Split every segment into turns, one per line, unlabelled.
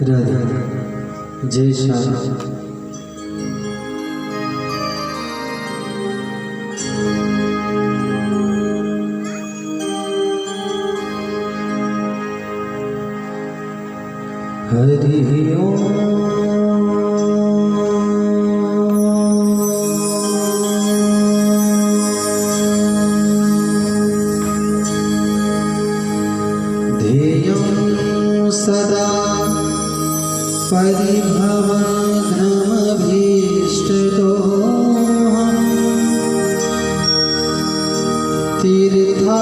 राधे जय श्याम। हरि ओम। ध्येयं सदा परिभवग्नमभीष्टदोहम् तीर्थास्पदं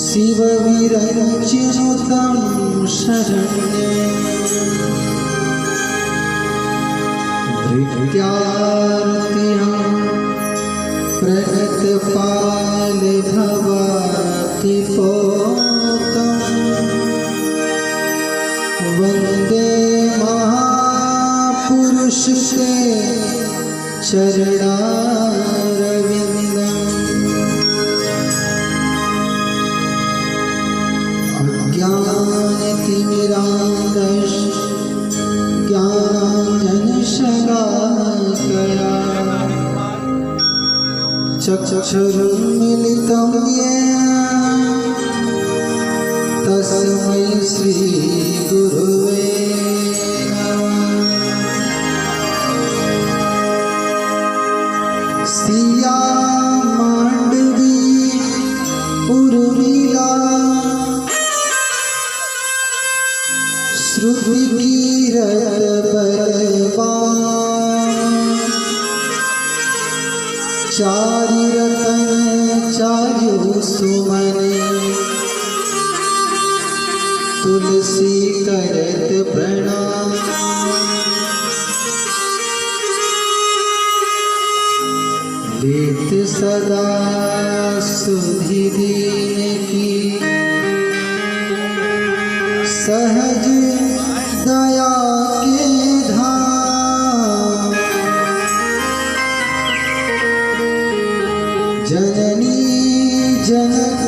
शिवविरचिनुतं शरण्यं भृत्यार्तिहं प्रगतपालभवातिपोतम् वन्दे महापुरुषते चरणारविन्दम् अज्ञानतिमिरान्धस्य ज्ञानाञ्जनशलाकया चक्षुरुन्मीलितं येन तस्मै श्रीगुरुवे सिया मांडवी उर्मिला श्रुतिकीरत बलवान चारि रतन चार्यो सुमन तुलसी करत प्रणाम लेत सदा सुधि दीन की सहज दया के धाम जननी जनक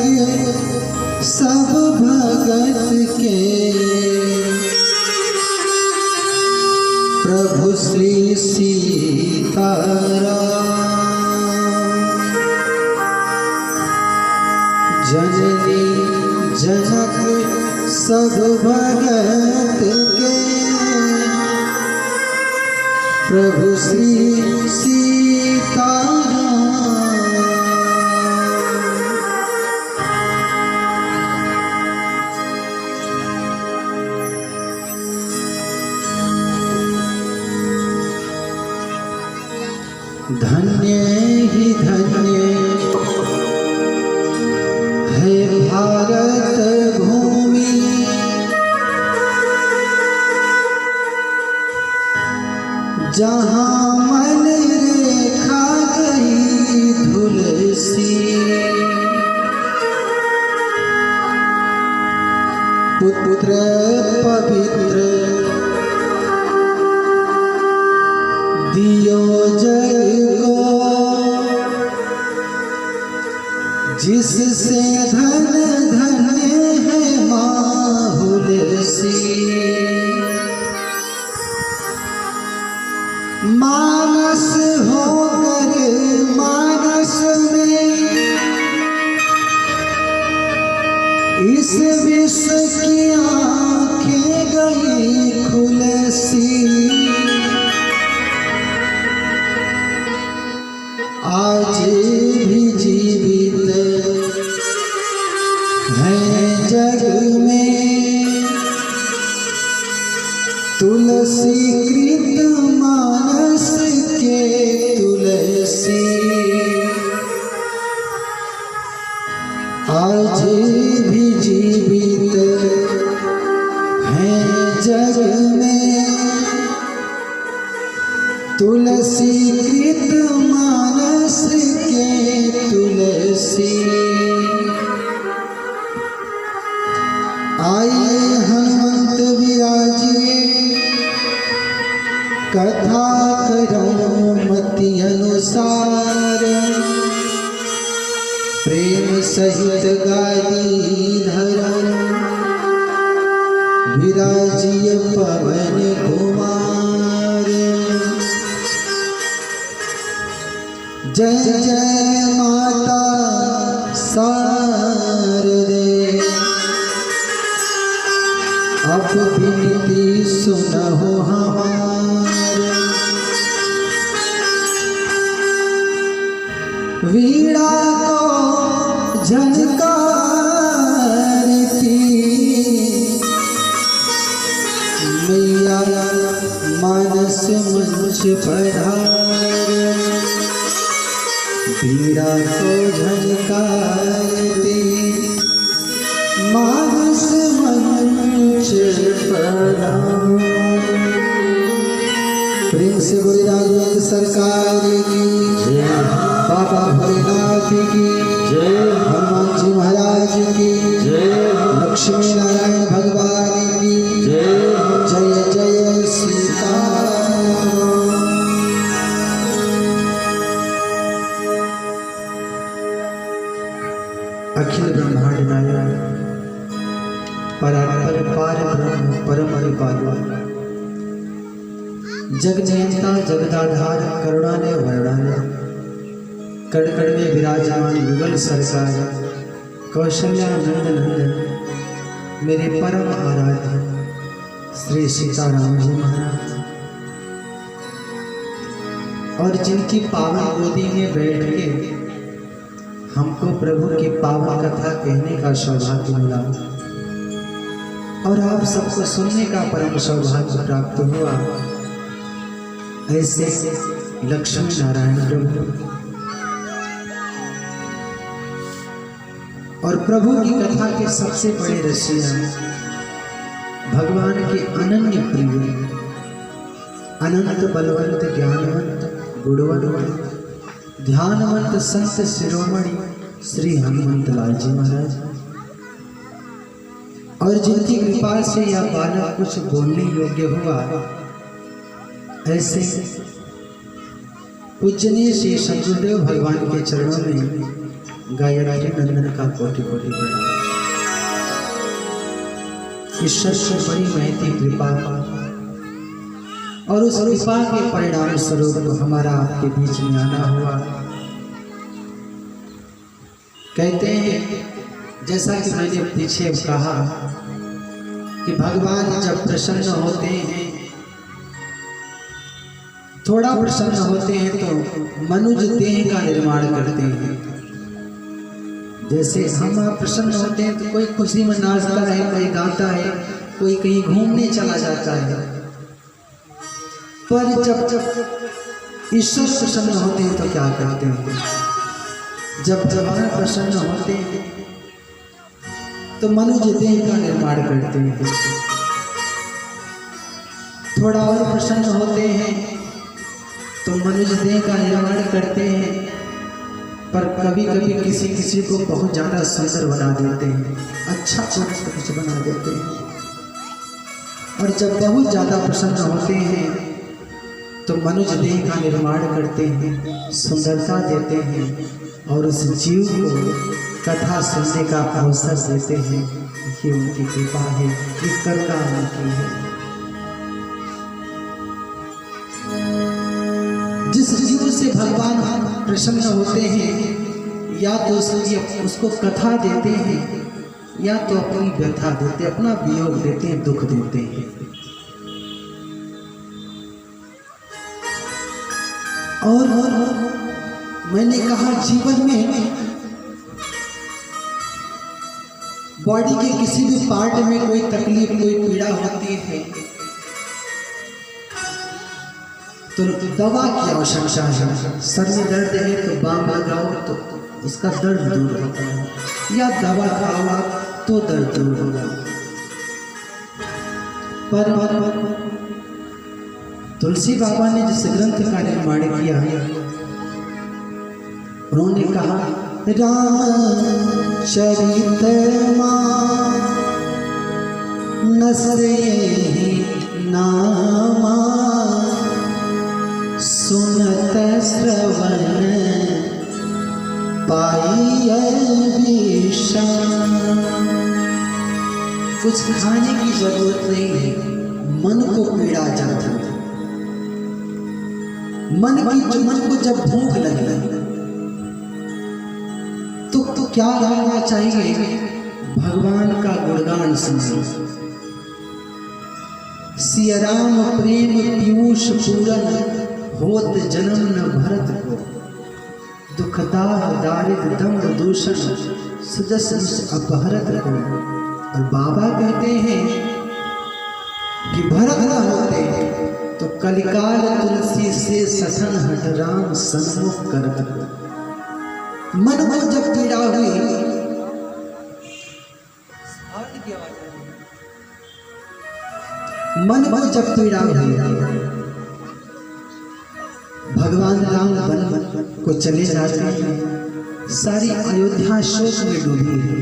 सब भगत के प्रभु श्री सीताराम जननी जनक सब भगत के प्रभु श्री सीताराम धन्य ही धन्य है भारत भूमि जहाँ मन रेखा गई तुलसी पुत्र पवित्र दियो जग को जिससे धन धन्य है माहुलसी मानस होकर मानस में इस विश्व की आँखें गई खुलसी आज भी जीवित है जग में तुलसी कृत मानस के तुलसी आज भी जीवित है जग में तुलसी कृत मानस के तुलसी आइए हनुमंत विराजिए कथा करो मति अनुसार प्रेम सहित गादी धरो विराजिय पवन कुमार। जय जय माता शारदे, अब विनती सुनहो हमार। वीणा को झनकारती मैया मानस मंच पधार। वीणा को झनकारती मानस मंच पधार। प्रेम से बोले राघवेंद्र सरकार की जय, बाबा भोलेनाथ की जय, हनुमान जी महाराज की जय, लक्ष्मी नारायण भगवान की जय। जय जय सीताराम। अखिल ब्रह्मांड नायक परात्पर पार ब्रह्म परम पालु, जग जयंता जगदाधार करुणालय वर्णालय, कण कण में विराजमान युगल सरकार, कौशल्या नंद नंदन मेरे परम आराध्य श्री सीताराम जी महाराज, और जिनकी पावन गोदी में बैठ के हमको प्रभु की पावन कथा कहने का सौभाग्य मिला और आप सबको सुनने का परम सौभाग्य प्राप्त हुआ। ऐसे लक्ष्मी नारायण प्रभु और प्रभु की कथा के सबसे बड़े रसिया, भगवान के अनन्य प्रिय, अनंत बलवंत ज्ञानवंत गुणवंत ध्यानवंत संत शिरोमणि श्री हनुमंत लाल जी महाराज, और जिनकी कृपा से यह बालक कुछ बोलने योग्य हुआ, ऐसे पूजनीय श्री शंकरदेव भगवान के चरणों में गायत्री नंदन का कोटि कोटि प्रणाम। ईश्वर से बड़ी महती कृपा और उस कृपा के परिणाम स्वरूप हमारा आपके बीच में आना हुआ। कहते हैं, जैसा कि मैंने पीछे कहा कि भगवान जब प्रसन्न होते हैं, थोड़ा प्रसन्न होते हैं तो मनुज देह का निर्माण करते हैं। जैसे हम प्रसन्न होते हैं तो कोई खुशी में नाचता है, कोई गाता है, कोई कहीं घूमने चला जाता है। पर जब ईश्वर प्रसन्न होते हैं तो क्या करते हैं? जब जवान प्रसन्न होते हैं तो मनुज देह का निर्माण करते हैं। थोड़ा और प्रसन्न होते हैं तो मनुज देह का निर्माण करते हैं, पर कभी कभी किसी किसी को बहुत ज़्यादा सुंदर बना देते हैं, अच्छा कुछ बना देते हैं। और जब बहुत ज़्यादा प्रसन्न होते हैं तो मनुज देह का निर्माण करते हैं, सुंदरता देते हैं और उस जीव को कथा सुनने का अवसर देते हैं। ये उनकी कृपा है, ये करुणा उनकी है। जिस जीव से भगवान प्रसन्न होते हैं, या तो उसको कथा देते हैं, या तो अपनी व्यथा देते, अपना वियोग देते हैं, दुख देते हैं। और मैंने कहा, जीवन में बॉडी के किसी भी पार्ट में कोई तकलीफ, कोई पीड़ा होती है तो दवा की आवश्यकता है। सर में दर्द है तो बाम लगाओ तो उसका दर्द दूर होता है, या दवा खाओ तो दर्द दूर होगा। पर तुलसी बाबा ने जिस ग्रंथ का निर्माण किया, उन्होंने कहा, रामचरितमानसे नामा सुनत श्रवण पाइय विषम। कुछ खाने की जरूरत नहीं है, मन को पीड़ा जाता है। मन को जब भूख लगे तो क्या करना चाहिए? भगवान का गुणगान सुनिए। सिया राम प्रेम पीयूष पूरन, होत जन्म न भरत को। दुखदाह दारिद्र दम्भ दूषण, सुजस अपहरत को। और बाबा कहते हैं कि भरत न होते तो कलिकाल तुलसी से ससन हट राम सन्मुख करत को। मन को जब पीड़ा हुई, मन को जब पीड़ा हुई, भगवान राम वन को चले जाते हैं। सारी अयोध्या शोक में डूबी है,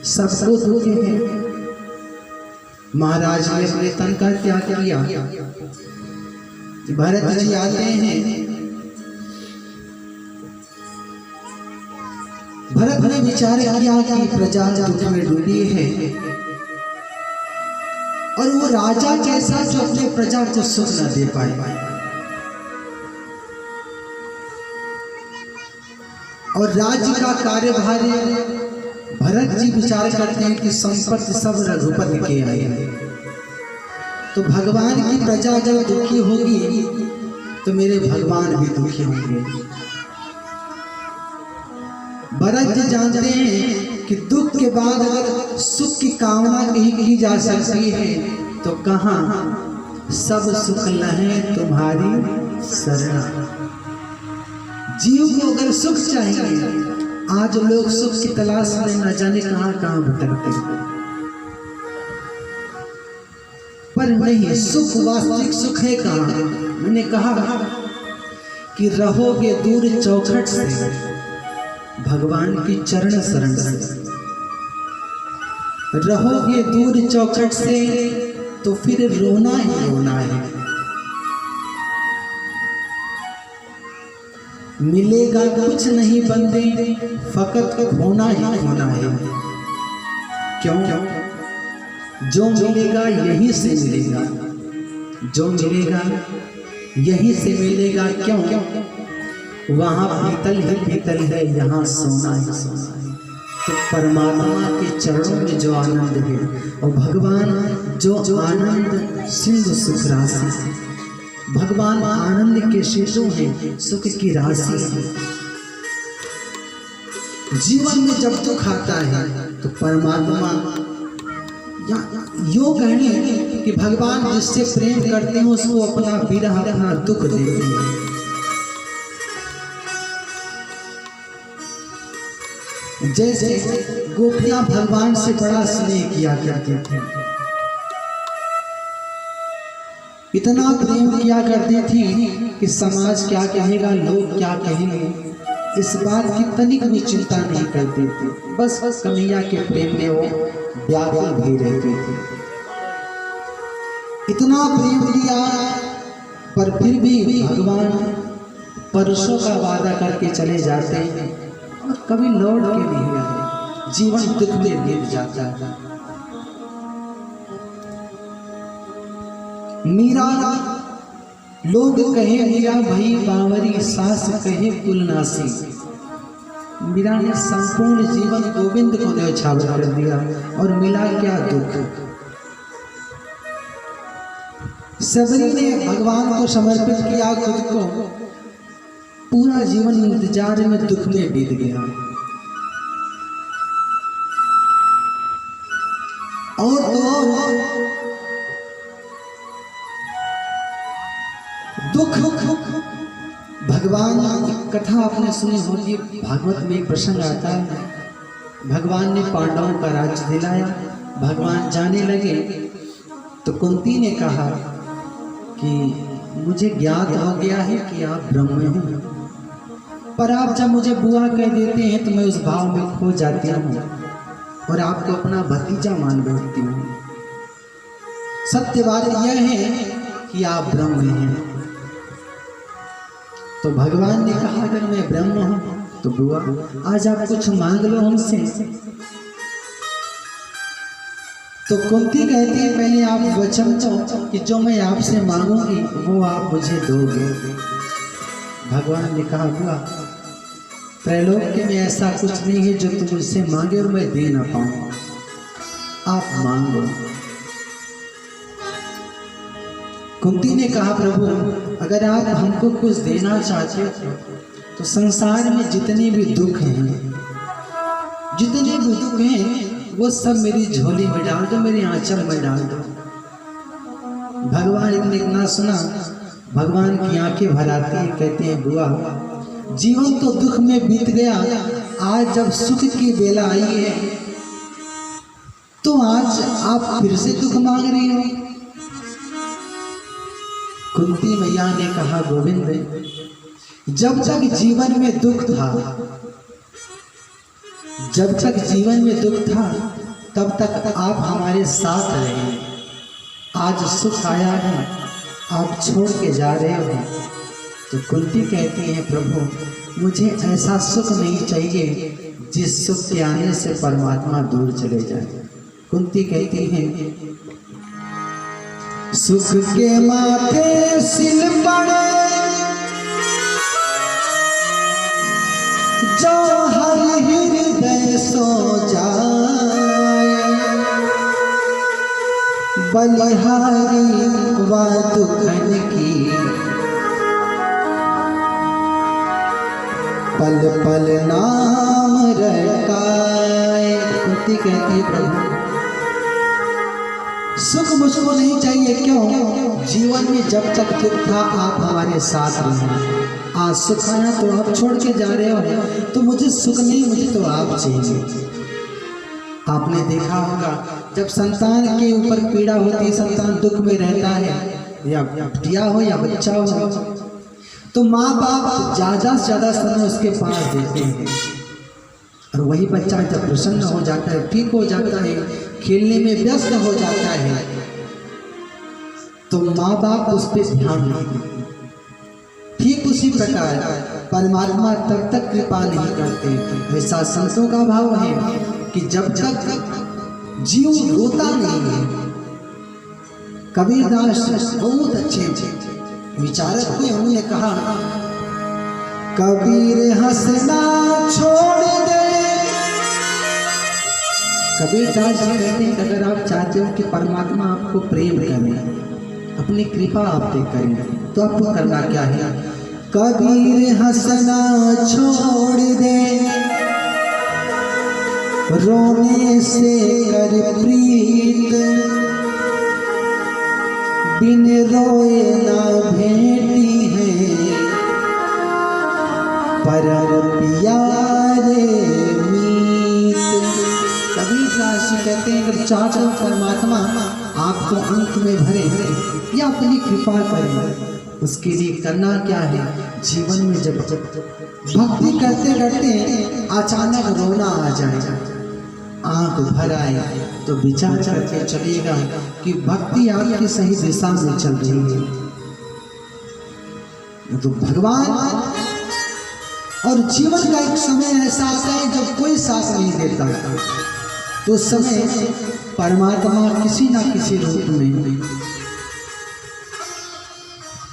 सबको दुख है। महाराज ने अपने तन का त्याग किया। भरत जी आते हैं। भरत ने विचार किया कि प्रजा दुख में डूबी है, और वो राजा कैसा जो अपने प्रजा को सुख न दे पाए। और राज्य का कार्यभार भरत जी विचार करते हैं कि संपत्ति सब रघुपति के आए। तो भगवान की प्रजा अगर दुखी होगी तो मेरे भगवान भी दुखी होंगे। भरत जी जानते हैं कि दुख के बाद अगर सुख की कामना कहीं की जा सकती है तो कहाँ? सब सुख लहे तुम्हारी शरण। जीव को अगर सुख चाहिए, आज लोग सुख की तलाश में न जाने कहां कहां भटकते हैं। पर नहीं, सुख वास्तविक सुख है कहां? मैंने कहा कि रहोगे दूर चौखट से, भगवान की चरण शरण से। रहोगे दूर चौखट से तो फिर रोना ही रोना है। मिलेगा कुछ नहीं बंदे, फकत होना ही होना है। क्यों? जो मिलेगा यहीं से मिलेगा, जो मिलेगा यहीं से मिलेगा। क्यों? वहां पीतल ही पीतल है, यहाँ सोना ही सोना है। तो परमात्मा के चरणों में जो आनंद है, और भगवान जो आनंद सिंधु सुख राशि, भगवान आनंद के शिशु हैं, सुख की राशि है। जीवन में जब दुख आता है तो परमात्मा या यो कहने कि भगवान जिससे प्रेम करते हैं उसको अपना विरह, अपना दुख देते हैं। जैसे गोपियां भगवान से बड़ा स्नेह किया करती थी, इतना प्रेम किया करती थी कि समाज क्या कहेगा, लोग क्या कहेंगे, इस बात की तनिक भी चिंता नहीं करती थी। बस कन्हैया के प्रेम में वो व्याकुल भी रहती थी। इतना प्रेम किया, पर फिर भी भगवान परसों का वादा करके चले जाते हैं और कभी लौट के नहीं आए। जीवन दुख में बीत जाता है। मीरा, लोग कहे मीरा भई बावरी, सास कहे कुलनासी। मीरा ने संपूर्ण जीवन गोविंद को न्यौछावर कर दिया और मिला क्या दुख। सबरी ने भगवान को समर्पित किया खुद को, पूरा जीवन इंतजार में दुख में बीत गया। और दुख भगवान की कथा आपने सुनी होगी। भागवत में एक प्रसंग आता है, भगवान ने पांडवों का राज्य दिलाया, भगवान जाने लगे तो कुंती ने कहा कि मुझे ज्ञात हो गया है कि आप ब्रह्म हैं, पर आप जब मुझे बुआ कह देते हैं तो मैं उस भाव में खो जाती हूँ और आपको अपना भतीजा मान बैठती हूँ। सत्य बात यह है कि आप ब्रह्म हैं। तो भगवान ने कहा अगर मैं ब्रह्म हूं तो बुआ आज आप कुछ मांग लो हमसे। तो कुंती कहती है पहले आप वचन दो कि जो मैं आपसे मांगूंगी वो आप मुझे दोगे। भगवान ने कहा हुआ त्रैलोक्य में ऐसा कुछ नहीं है जो तुम मुझसे मांगे और मैं दे ना पाऊं, आप मांगो। कुंती ने कहा प्रभु अगर आप हमको कुछ देना चाहते हो तो संसार में जितने भी दुख हैं, जितने भी दुख हैं वो सब मेरी झोली में डाल दो, मेरे आंचल में डाल दो। भगवान ने इतना सुना, भगवान की आंखें भर आती है, कहते हैं बुआ जीवन तो दुख में बीत गया, आज जब सुख की बेला आई है तो आज आप फिर से दुख मांग रही हो। कुंती मैया ने कहा गोविंद जब तक जीवन में दुख था, जब तक जीवन में दुख था तब तक आप हमारे साथ रहे, आज सुख आया है आप छोड़ के जा रहे हो। तो कुंती कहती है प्रभु मुझे ऐसा सुख नहीं चाहिए जिस सुख के आने से परमात्मा दूर चले जाए। कुंती कहती है सुख के माथे सिल पड़े जो हर हृदय सो जाए, बलिहारी व दुखन की पल पल नाम रखाए। कुंती कहती है प्रभु सुख मुझको नहीं चाहिए, क्यों? जीवन में जब तक दुख था आप हमारे साथ रहे, आज सुख आया तो आप छोड़ के जा रहे हो, तो मुझे सुख नहीं, मुझे तो आप चाहिए। आपने देखा होगा जब संतान के ऊपर पीड़ा होती है, संतान दुख में रहता है, या बिटिया हो या बच्चा हो, तो माँ बाप ज़्यादा से ज़्यादा समय उसके पास देते हैं, और वही बच्चा जब प्रसन्न हो जाता है, ठीक हो जाता है, खेलने में व्यस्त हो जाता है, तो माँ बाप उस पर ध्यान नहीं देते। ठीक उसी प्रकार परमात्मा तब तक कृपा नहीं करते। ऐसा संतों का भाव है कि जब तक जीव रोता नहीं है। कबीरदास बहुत अच्छे विचारक थे, उन्होंने कहा कबीर हंसना छोड़ दे। कबीरदास जी कहते हैं अगर आप चाहते हो कि परमात्मा आपको प्रेम करें, अपनी कृपा आप पे करें, तो आपको करना क्या है? कबीर हंसना छोड़ दे, रोने से कर प्रीत, बिन रोए ना भेटी है, परम प्यारे मीत। कबीरदास जी कहते हैं अगर चाहते हो परमात्मा आपको अंत में भरे या अपनी कृपा करें, उसके लिए करना क्या है? जीवन में जब भक्ति करते करते अचानक रोना आ जाए, आंख भर आए, तो विचार करके चलिएगा कि भक्ति आपकी सही दिशा में चल रही है। तो भगवान और जीवन का एक समय ऐसा आता है जब कोई साथ नहीं देता, तो उस समय परमात्मा किसी ना किसी रूप में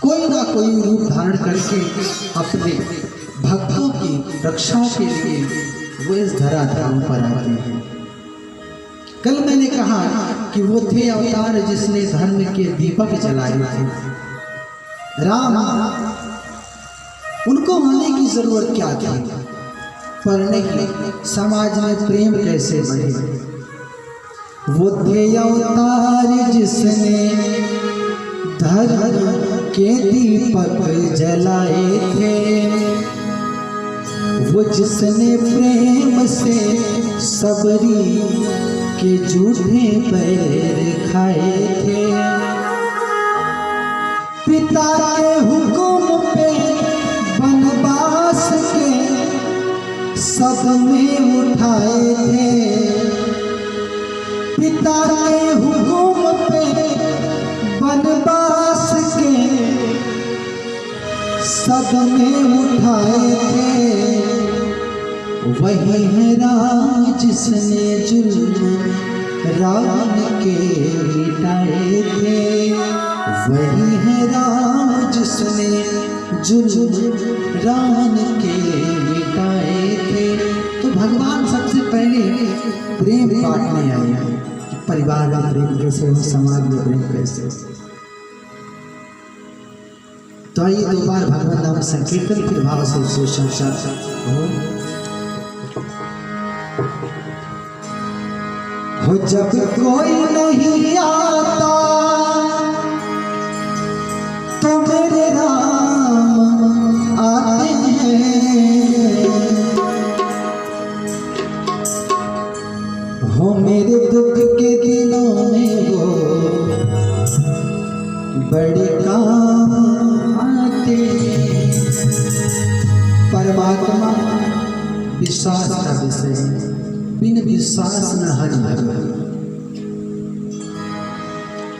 कोई ना कोई रूप धारण करके अपने भक्तों की रक्षा के लिए वो इस धराधाम पर आते हैं। कल मैंने कहा कि वो थे अवतार जिसने धर्म के दीपक जलाए थे। राम, उनको आने की जरूरत क्या थी? पढ़ने की, समाज में प्रेम कैसे बढ़े। वो थे अवतार जिसने धर्म के दीपक जलाए थे, वो जिसने प्रेम से सबरी के झूठे पैर खाए थे, पिता के हुक्म पे बनवास के सब में उठाए थे, पिता के हुक्म पे बनवास के सब में उठाए थे। वही है राम जिसने जुल्म राम के मिटाए थे, वही है राम जिसने जुल्म राम के मिटाए थे। तो भगवान सबसे पहले प्रेम बांटने आए हैं कि परिवार में प्रेम कैसे हो, समाज में प्रेम कैसे हो। तो आइए दो बार भगवान नाम संकीर्तन फिर भाव से उसे संसार हो। जब कोई नहीं आता तो मेरे राम आते हैं, हो मेरे दुख के दिनों में वो बड़े काम आते। परमात्मा विश्वास का विषय, बिन विश्वास न हरि भगवान।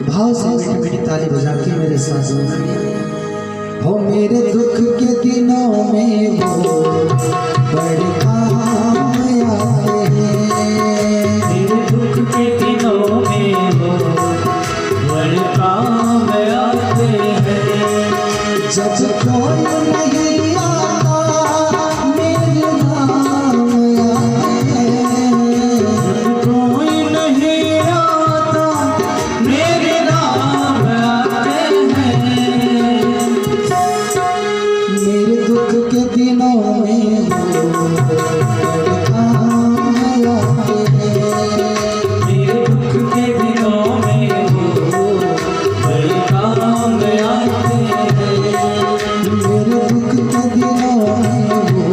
भाव से मीठी मीठी ताली बजा के मेरे साथ हो। मेरे दुख के दिनों में वो बड़े काम आते हैं,
मेरे दुख के दिनों में वो बड़े काम आते हैं।
जब कोई नहीं आता मेरे नाम आते हैं,
कोई नहीं आता मेरे नाम आते हैं।
मेरे दुख के दिनों में वो बड़े काम आते हैं,
मेरे दुख के दिनों में वो बड़े काम आते हैं।
मेरे दुख के दिनों में वो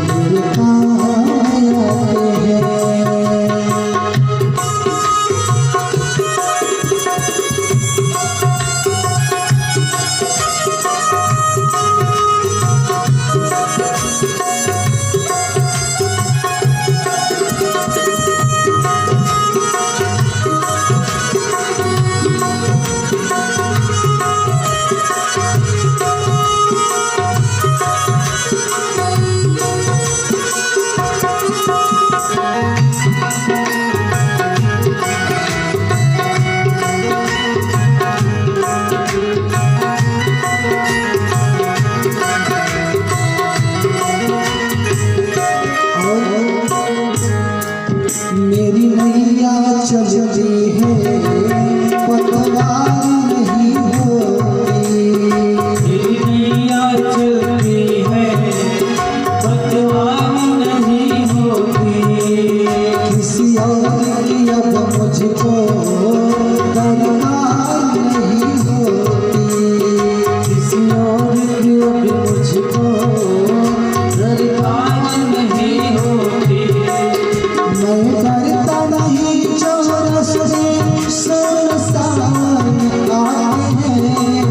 मेरे काम आते हैं। मेरी नैया चलती है पतवार नहीं होती,
मेरी नैया चलती है पतवार नहीं होती।
किसी और की अब मुझको दरकार नहीं होती,
किसी और की अब मुझको दरकार नहीं होती।
मैं करता नहीं चोर से सुनसान आते हैं,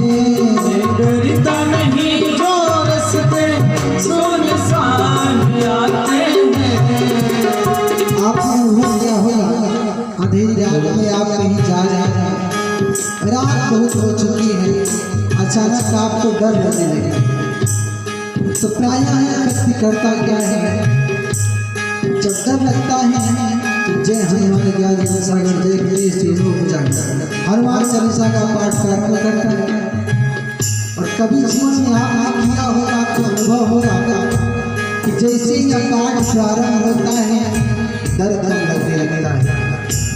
मैं डरता नहीं जो रस्ते सुनसान आते हैं।
आपने हो गया होगा अंधेरी रात में आप कहीं जा रहे हैं, रात बहुत हो चुकी है, अचानक आपको डर लगने लगे। तो प्रायः व्यक्ति करता क्या है, जब डर लगता है तो जय हनुमान ज्ञान सागर जय गणेश जी हनुमान चालीसा का पाठ करता है। और कभी जीवन में आपने किया होगा, आपको अनुभव होगा कि जैसे ही यह पाठ प्रारंभ होता है डर लगने लगता है।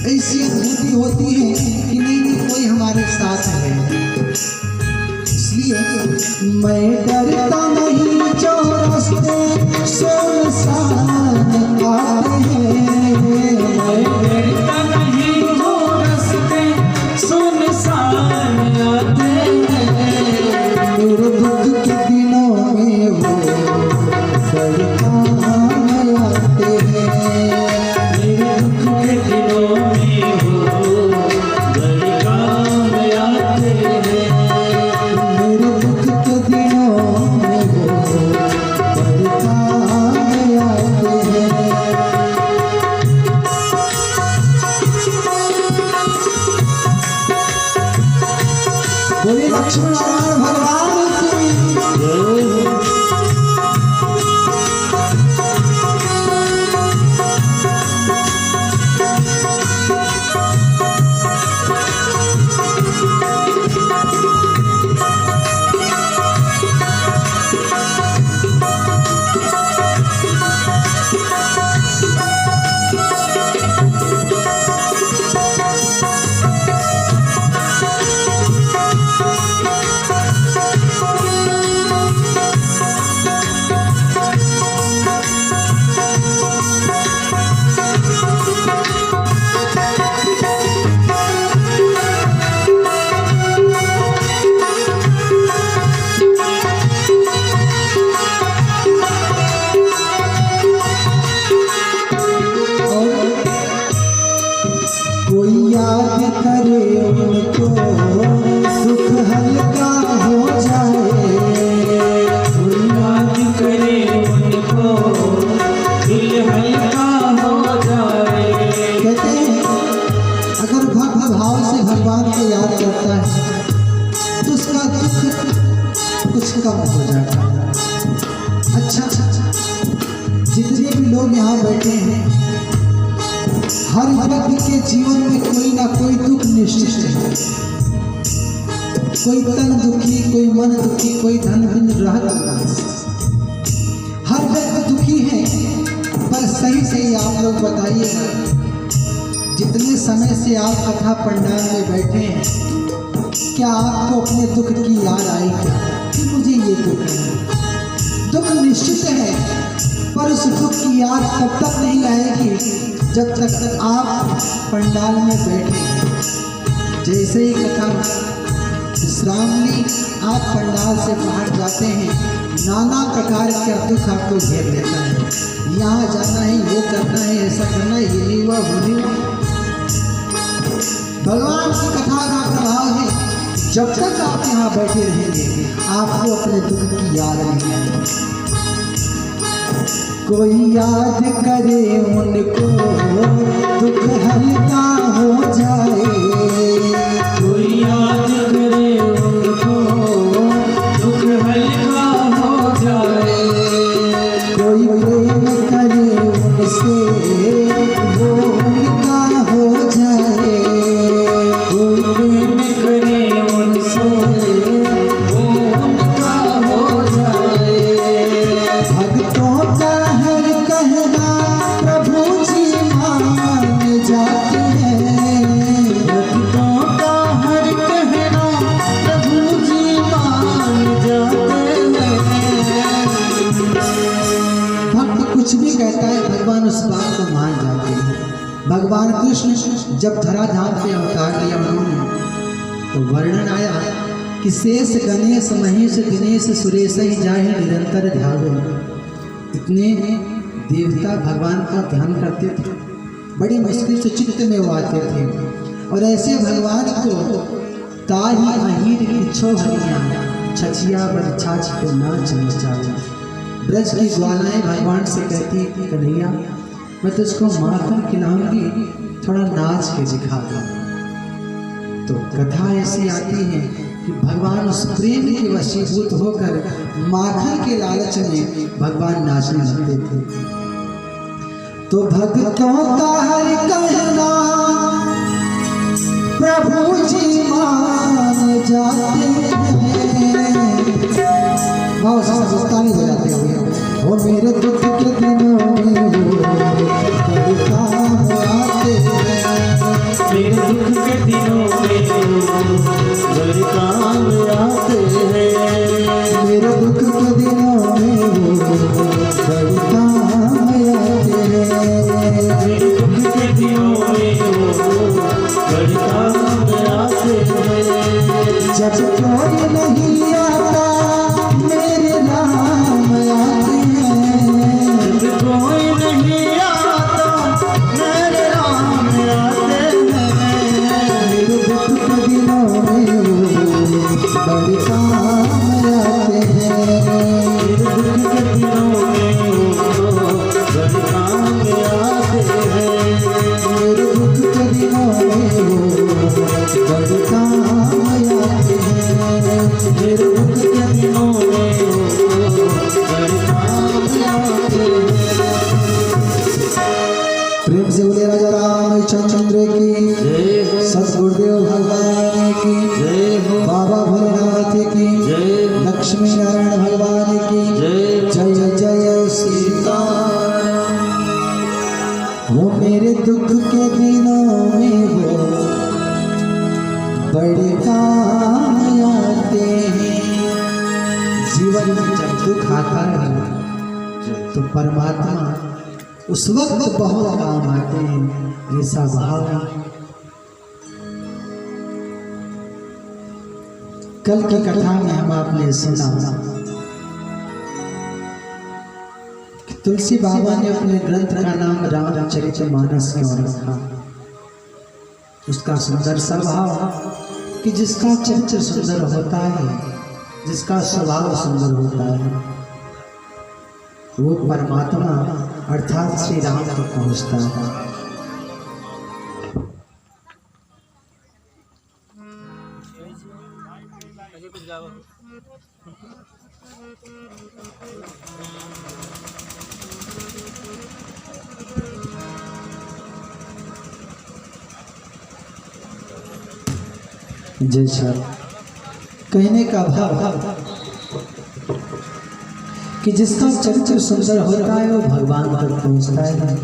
ऐसी अनुभूति होती है कि नहीं कोई हमारे साथ है। इसलिए मैं डरता नहीं जो रास्ते सुनसान आते हैं,
मैं डरता नहीं जो रस्ते सुनसान आते हैं।
मेरे दुख के दिनों में वो बड़े काम आते हैं,
मेरे दुख के दिनों में वो बड़े काम आते हैं।
मेरे दुख के दिनों में वो लोग यहाँ बैठे हैं, हर व्यक्ति के जीवन में कोई ना कोई दुख निश्चित है। कोई तन दुखी, कोई मन दुखी, कोई धन बिन रहत उदास। हर व्यक्ति दुखी है, पर सही सही आप लोग बताइएगा, जितने समय से आप कथा पंडाल में बैठे हैं, क्या आपको अपने दुख की याद आई क्या कि मुझे ये दुख है? दुख निश्चित है, पर उस दुख की याद तब तक नहीं आएगी जब तक आप पंडाल में बैठे। जैसे ही कथा विश्राम ली, आप पंडाल से बाहर जाते हैं, नाना प्रकार का दुख आपको घेर लेता है। यहाँ जाना है, वो करना है, ऐसा करना है, ये नहीं हुआ, वो नहीं हुआ। भगवान की कथा का प्रभाव है, जब तक आप यहाँ बैठे रहेंगे आपको अपने दुख की याद नहीं आएगी। कोई याद करे उनको दुख हल्का हो जाए,
कोई याद करे उनको दुख हल्का हो जाए,
कोई प्रेम करे उनसे वो उनका हो जाए,
कोई प्रेम करे उनसे वो उनका हो जाए।
भक्तों का हर कहना प्रभु जी मान जाते हैं,
भक्तों का हर कहना प्रभु जी मान जाते हैं।
भक्त कुछ भी कहता है, भगवान उस बात को मान जाते हैं। भगवान कृष्ण जब धराधाम पे अवतार लिया उन्होंने, तो वर्णन आया कि शेष गणेश महेश दिनेश सुरेश ही जाहि निरंतर ध्यान। इतने देवता भगवान का ध्यान करते थे, बड़ी मुश्किल से चित्त में वो आते थे। और ऐसे भगवान को ताही अहीर किछो हरिया छछिया बन छाछ पे नाच नचावे। ब्रज की ग्वालाएं भगवान से कहती कि कन्हैया मैं तुझको माखन खिलाऊंगी, थोड़ा नाच के दिखा दो। तो कथा ऐसी आती है कि भगवान उस प्रेम के वशीभूत होकर माखन के लालच में भगवान नाचने लगते थे। तो भक्तों का हर कहना प्रभु जी मान जाते हैं। बहुत सा ताली बजाते हुए वो मेरे दुख के दिनों में वो बड़े काम आते हैं,
मेरे दुख के दिनों में बड़े काम आते हैं,
मेरे दुख के दिनों में वो बड़े काम आते हैं,
मेरे दुख के दिनों में बड़े काम आते हैं।
जब कोई नहीं आता मेरे नाम आते हैं,
जब कोई नहीं आता मेरे राम आते हैं,
मेरे दुख के दिनों में वो बड़े काम आते हैं,
मेरे दुख के दिनों में बड़े काम आते हैं,
मेरे दुख के दिनों में वो बड़े काम आते हैं,
मेरे दुख के दिनों में बड़े काम आते हैं।
प्रेम से बोले राजा रामचंद्र की,
जय हो,
सदगुरुदेव भगवान की,
जय हो,
बाबा भोलेनाथ की,
जय हो,
लक्ष्मी नारायण भगवान की
जय हो,
जय जय सीताराम। वो मेरे दुख के दिनों में वो बड़े काम आते हैं। जीवन में जब दुख आता है तो परमात्मा उस वक्त बहुत काम आते हैं। ऐसा भाव है। कल की कथा में हम आपने सुना कि तुलसी बाबा ने अपने ग्रंथ का नाम रामचरितमानस क्यों रखा। उसका सुंदर सा भाव कि जिसका चरित्र सुंदर होता है, जिसका स्वभाव सुंदर होता है, वो परमात्मा अर्थात श्री राम तक पहुंचता है।
कुछ
जैसा कहने का भाव कि जिसका चरित्र सुंदर होता है वो भगवान तक पहुंचता है।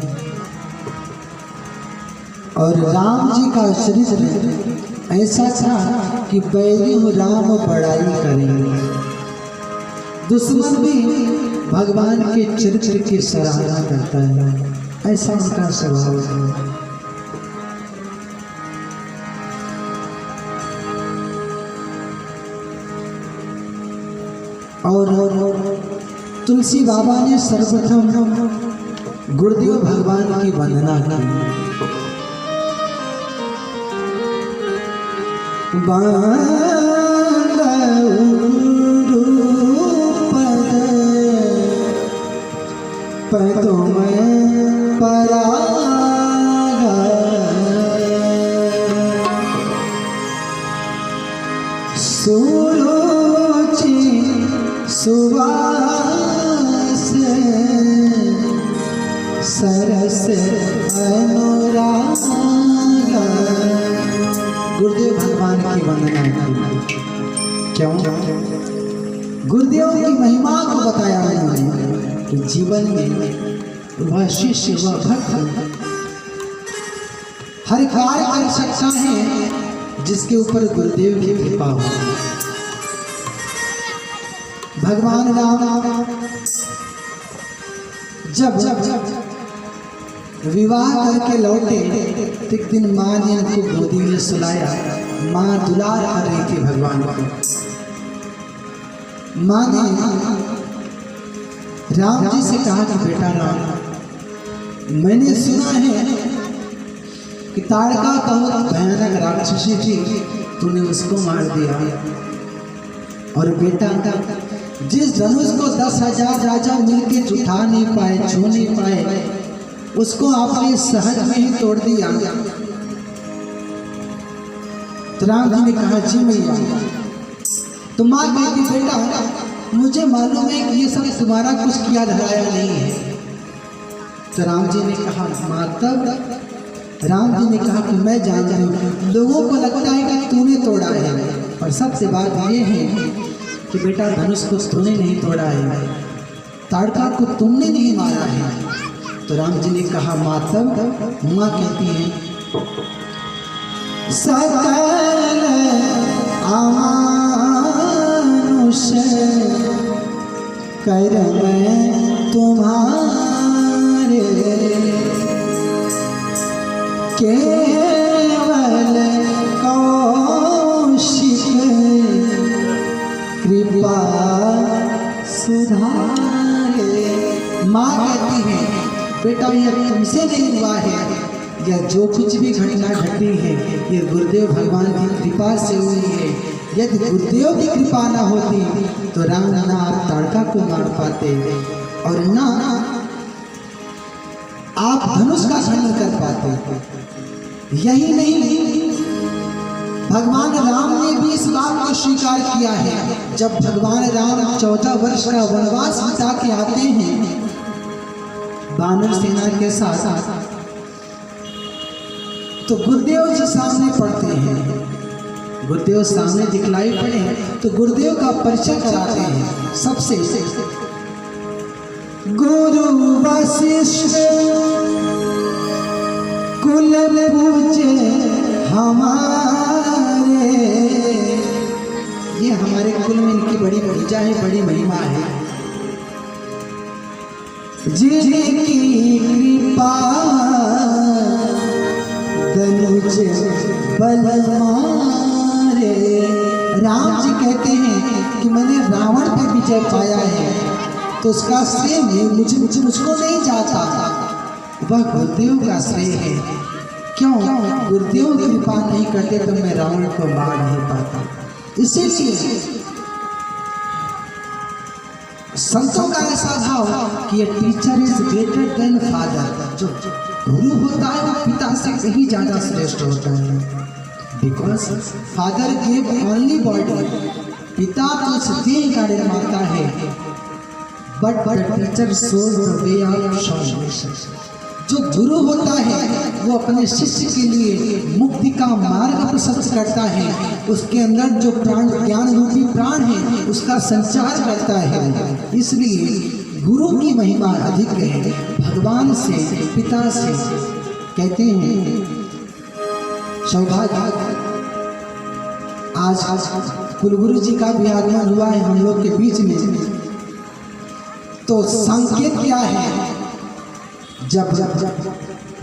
और राम जी का चरित्र ऐसा था कि बैरी राम बड़ाई करेंगे, दुश्मन भी भगवान के चरित्र की सराहना करता है, ऐसा उनका स्वभाव है। और तुलसी बाबा ने सर्वप्रथम गुरुदेव भगवान की वंदना की। पदों में परागा सुरुचि सुवास सरस अनुराग। गुरुदेव भगवान की वंदना की। क्यों? गुरुदेव की महिमा को बताया उन्होंने कि जीवन में वह शिष्य वह भक्त हर कार्य कर सकता है जिसके ऊपर गुरुदेव की कृपा हो। भगवान राम जब विवाह करके लौटे तो एक दिन माँ ने उनको गोदी में सुलाया। माँ दुलार कर रही थी भगवान को। माँ ने राम जी से कहा कि बेटा राम, मैंने सुना है कि ताड़का का भयानक राक्षसी थी, तूने उसको मार दिया। और बेटा जिस धनुष को 10,000 राजा मिलकर उठा नहीं पाए, छू नहीं पाए, उसको आपने सहज में ही तोड़ दिया। तो राम जी ने कहा जी मैया। तो माँ कहती बेटा मुझे मालूम है कि ये सब तुम्हारा कुछ किया धराया नहीं है। तो राम जी ने कहा माँ, तब राम जी ने कहा कि मैं जानता हूँ, लोगों को लगता है कि तूने तोड़ा है, और सबसे बात ये है कि बेटा धनुष को तूने नहीं तोड़ा है, ताड़का को तुमने नहीं मारा है। तो राम जी ने कहा माँ, तब माँ कहती है सकल अमानुष कर मैं तुम्हारे, केवल कौशिक कृपा सुधारे। माँ कहती है बेटा यह तुमसे नहीं हुआ है, यह जो कुछ भी घटना घटी है ये गुरुदेव भगवान की कृपा से हुई है। यदि गुरुदेव की कृपा ना होती तो राम ना आप ताड़का को मार पाते और ना आप धनुष का खंडन कर पाते। यही नहीं, भगवान राम ने भी इस बात को स्वीकार किया है। जब भगवान राम 14 वर्ष का वनवास बिता के आते हैं वानर सेना के साथ, तो गुरुदेव जी सामने पढ़ते हैं। गुरुदेव सामने दिखलाई पड़े तो गुरुदेव का परिचय कराते हैं सबसे। गुरु वशिष्ठ कुल पूजे हमारे, ये हमारे कुल में इनकी बड़ी पूजा है, बड़ी महिमा है। जिनकी कृपा धनुष बल मारे। राम जी कहते हैं कि मैंने रावण पर विजय पाया है तो उसका श्रेय मुझको नहीं जाता, वह गुरुदेव का श्रेय है। क्यों? गुरुदेव कृपा नहीं करते तो मैं रावण को मार नहीं पाता। इसीलिए संतों का ऐसा भाव कि teacher is greater than father. जो गुरु होता है वो पिता से कहीं ज्यादा श्रेष्ठ होता है। Because father give only body, पिता तो इस देह का निर्माता है, but teacher shows the way of solvation. जो गुरु होता है वो अपने शिष्य के लिए मुक्ति का मार्ग प्रशस्त करता है, उसके अंदर जो प्राण ज्ञान रूपी प्राण है उसका संचार करता है। इसलिए गुरु की महिमा अधिक है भगवान से, पिता से। कहते हैं सौभाग्य आज कुलगुरु जी का भी आगमन हुआ है हम लोग के बीच में। तो संकेत क्या है? जब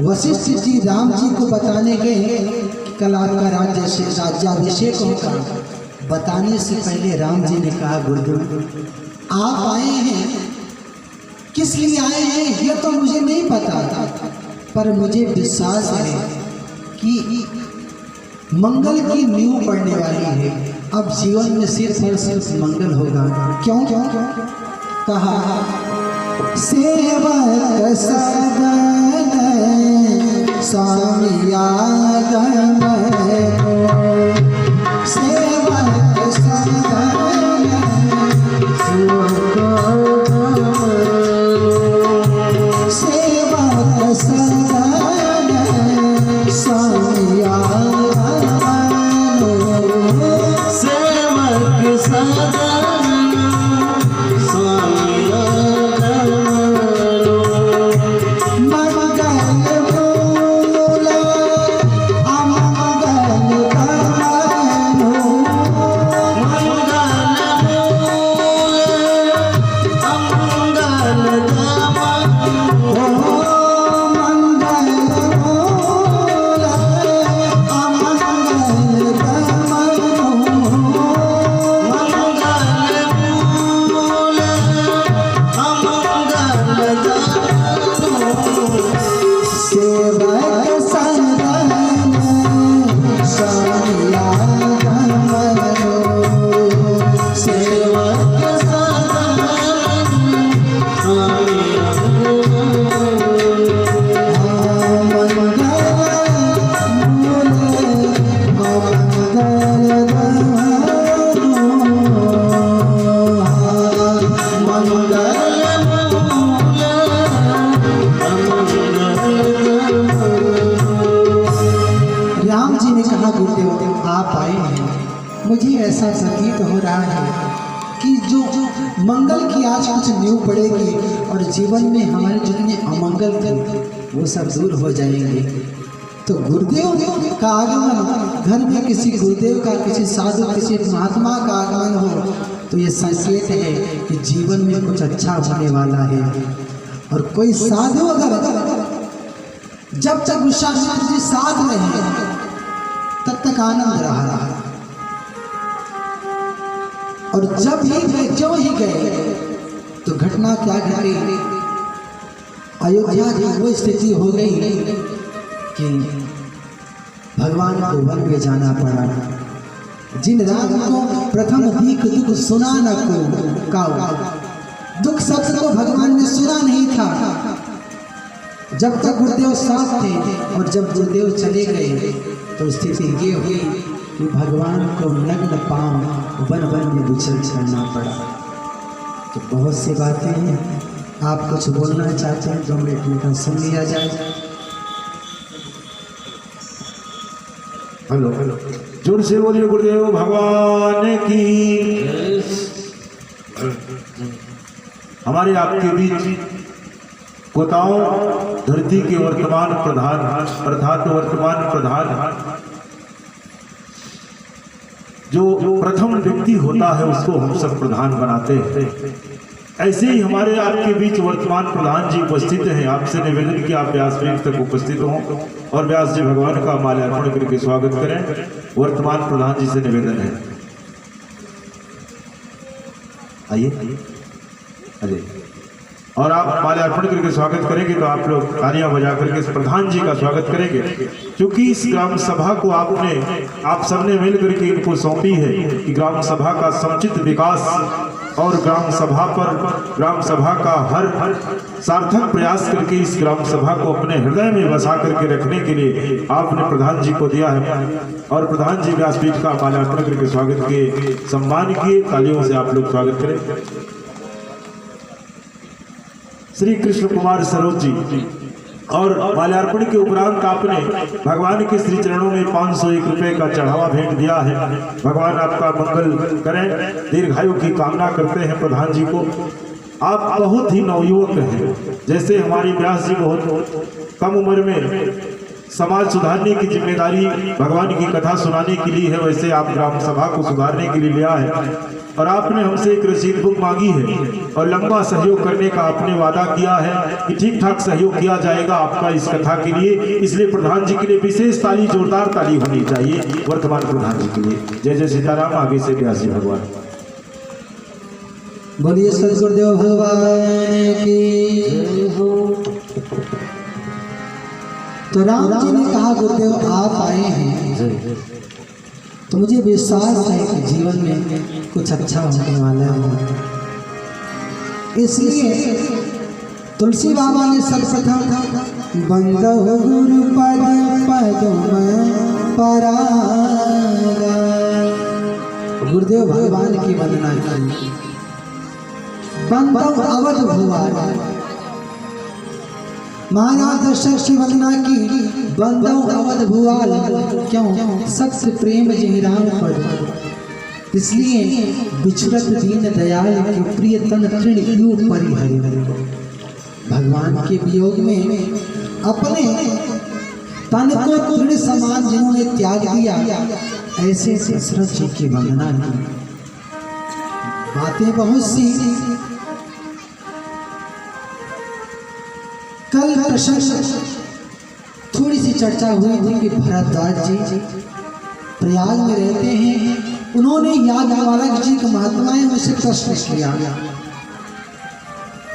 वशिष्ठ जी राम जी को बताने गए कल आपका राज्याभिषेक होगा, बताने से पहले राम जी ने कहा गुरुदेव आप आए हैं, किस लिए आए हैं ये तो मुझे नहीं पता था, पर मुझे विश्वास है कि मंगल की नींव पड़ने वाली है। अब जीवन में सिर्फ और सिर्फ मंगल होगा। क्यों? कहा सेवक सदन स्वामी आगम, सेवक सदन सेवक सदन स्वामी आगम,
सेवक सदन स्वामी
मुझे ऐसा प्रतीत हो रहा है कि जो मंगल की आज कुछ नींव पड़ेगी और जीवन में हमारे जितने अमंगल थे वो सब दूर हो जाएंगे। तो गुरुदेव का आगमन, घर में किसी गुरुदेव का, किसी साधु, किसी महात्मा का आगमन हो तो ये संकेत है कि जीवन में कुछ अच्छा होने वाला है। और कोई साधु अगर जब तक विश्वामित्र जी साथ रहे तब तक आनंद रहा, और जब ही गए, जो ही गए तो घटना क्या घटी? अयोध्या की वो स्थिति हो गई कि भगवान को वन में जाना पड़ा। जिन रात को प्रथम दीख दुख सुना न को काऊ, दुख शब्द को भगवान ने सुना नहीं था जब तक गुरुदेव साथ थे, और जब गुरुदेव चले गए तो स्थिति ये हुई कि भगवान को नग्न पांव वन वन में विचरण करना पड़ा। तो बहुत सी बातें हैं, आप कुछ बोलना चाहते हैं 2 मिनट में सुन लिया जाए।
हेलो, जोर से बोलिए गुरुदेव भगवान की। हमारे आपके बीच कोताओं धरती के वर्तमान प्रधान अर्थात वर्तमान प्रधान जो प्रथम व्यक्ति होता है उसको हम सब प्रधान बनाते हैं। ऐसे ही हमारे आपके बीच वर्तमान प्रधान जी उपस्थित हैं। आपसे निवेदन कि आप व्यासपीठ तक उपस्थित हों और व्यास जी भगवान का माल्यार्पण करके स्वागत करें। वर्तमान प्रधान जी से निवेदन है, आइए आइए। और आप माल्यार्पण करके स्वागत करेंगे तो आप लोग तालियां बजा करके इस प्रधान जी का स्वागत करेंगे, क्योंकि इस ग्राम सभा को आप सबने मिल करके इनको सौंपी है कि ग्राम सभा का समुचित विकास और ग्राम सभा का हर सार्थक प्रयास करके इस ग्राम सभा को अपने हृदय में बसा करके रखने के लिए आपने प्रधान जी को दिया है। और प्रधान जी व्यासपीठ का माल्यार्पण करके स्वागत किए, सम्मान किए। तालियों से आप लोग स्वागत करें। श्री कृष्ण कुमार सरोज जी और माल्यार्पण के उपरांत आपने भगवान के श्री चरणों में 501 रुपए का चढ़ावा भेंट दिया है। भगवान आपका मंगल करें, दीर्घायु की कामना करते हैं प्रधान जी को। आप बहुत ही नवयुवक हैं, जैसे हमारी व्यास जी बहुत कम उम्र में समाज सुधारने की जिम्मेदारी भगवान की कथा सुनाने के लिए है, वैसे आप ग्राम सभा को सुधारने के लिए लिया है। और आपने हमसे एक रसीद बुक मांगी है और लंबा सहयोग करने का आपने वादा किया है कि ठीक ठाक सहयोग किया जाएगा आपका इस कथा के लिए। इसलिए प्रधान जी के लिए विशेष ताली, जोरदार ताली होनी चाहिए वर्तमान प्रधान जी के लिए। जय जय सीताराम। आगे से व्यास जी भगवान।
बोलिए सदगुरुदेव भगवान की जय हो। तो राम जी ने कहा गुरुदेव आप आए हैं तो मुझे विश्वास है कि जीवन में कुछ अच्छा होने वाला है। इसलिए तुलसी बाबा ने सर्वप्रथम बंदो गुरु पद पदम परागा गुरुदेव भगवान की वंदना की। बंदो अवध भुआर महाराज दशरथ की वंदना की। बंदो अवध भुआल क्यों सत्य प्रेम जहि राम पर, इसलिए बिछड़त दीन दयाल के प्रिय तन तृण क्यों परिहरि। भगवान के वियोग में अपने तन को तृण समान जिन्होंने त्याग दिया, ऐसे दशरथ जी की वंदना की। बातें बहुत सी कल प्रसंग थोड़ी सी चर्चा हुई थी कि भरद्वाज जी प्रयाग में रहते हैं। उन्होंने याज्ञवल्क्य जी का महात्माएं उनसे प्रश्न किया,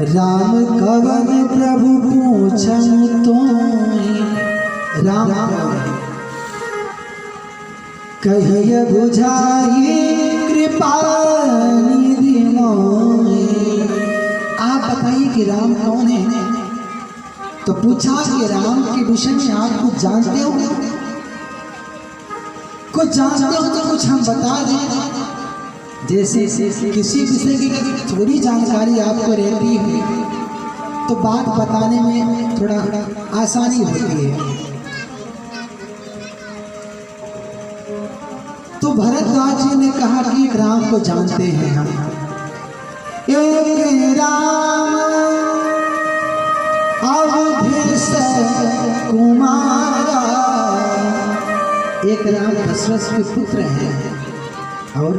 राम कवन प्रभु पूछन तो राम कहिए बुझाई कृपा निधि मोहि। आप बताइए कि राम कौन है। तो पूछा कि राम के विषय में आप कुछ जानते हो? कुछ जानते हो तो कुछ हम बता दें। जैसे किसी विषय की थोड़ी जानकारी आपको रहती है तो बात बताने में थोड़ा आसानी होती है। तो भरद्वाज जी ने कहा कि राम को जानते हैं हम। एक राम अवधेश कुमारा, एक राम दशरथ के पुत्र हैं और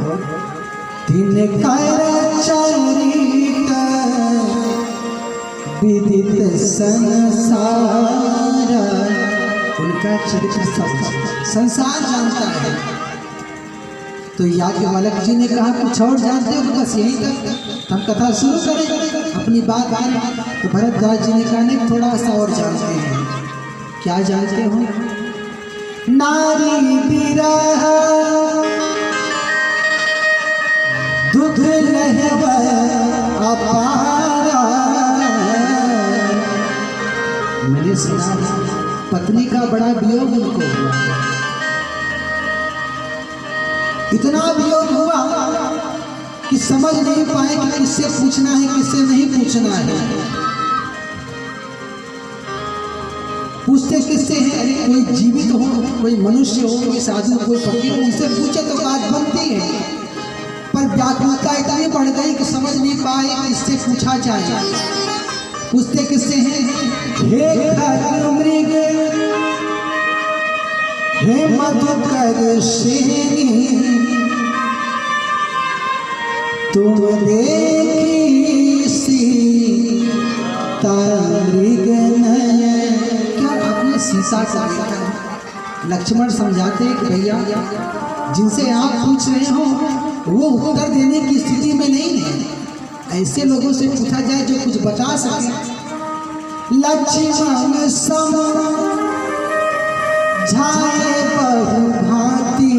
दिन कर चरित विदित संसार। उनका चरित्र संसार जानता है। तो याज्ञवल्क्य जी ने कहा कुछ और जानते हो? बस यहीं तक हम कथा शुरू करें अपनी बात। तो भरद्वाज जी ने कहा नहीं, थोड़ा सा और जानते हैं। क्या जानते हो? नारी विरह दुख लहव अपारा। मैंने सुना पत्नी का बड़ा वियोग उनको हुआ, इतना वियोग हुआ कि समझ नहीं पाए कि किससे पूछना है किससे नहीं पूछना है। पूछते किससे हैं? अरे कोई जीवित हो, कोई मनुष्य हो, कोई साधु, कोई फकीर हो, उनसे पूछे तो बात बनती है। पर व्याकुलता इतनी बढ़ गई कि समझ नहीं पाए किससे पूछा जाए। पूछते किससे हैं? हे खग मृग हे मधुकर सेनी, तुम देखी सीता मृग नयन। क्या आपने सीता को देखा? लक्ष्मण समझाते कि भैया जिनसे आप पूछ रहे हो वो उत्तर देने की स्थिति में नहीं है। ऐसे लोगों से पूछा जाए जो कुछ बता सके। लक्ष्मण सम झाए बहु भांति,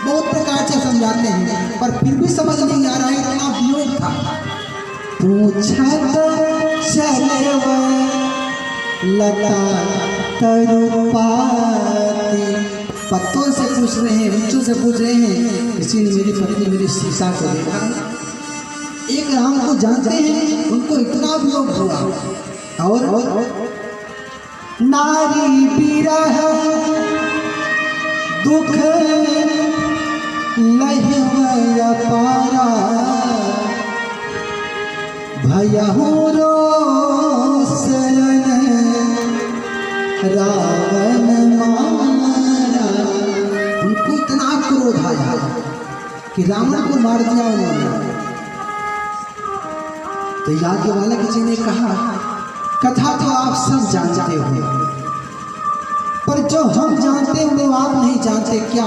बहुत प्रकार से समझाते हैं पर फिर भी समझ नहीं आ रहा है, इतना वियोग था। पूछत चले लता तरुपाती, पत्तों से पूछ रहे हैं, वृक्षों से पूछ रहे हैं। किसी ने मेरी पत्नी मेरी सीता को देखा। एक राम को जानते हैं, उनको इतना वियोग हुआ। और नारी बिरह दुख लहवय पारा भयहु रोशन रावण मारा। उनको इतना क्रोध आया कि रावण को मार दिया उन्होंने। तो याज्ञवल्क्य जी ने कहा, कथा तो आप सब जानते हो, पर जो हम जानते हैं वो आप नहीं जानते। क्या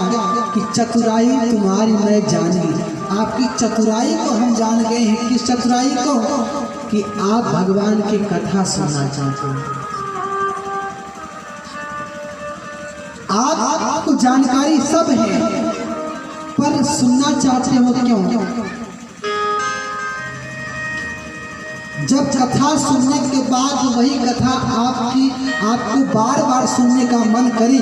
कि चतुराई तुम्हारी मैं जानी। आपकी चतुराई को हम जान गए हैं। किस चतुराई को? कि आप भगवान की कथा सुनना चाहते हो। आपको जानकारी सब है, पर सुनना चाहते हो क्यों? जब कथा सुनने के बाद वही कथा आपको बार बार सुनने का मन करे,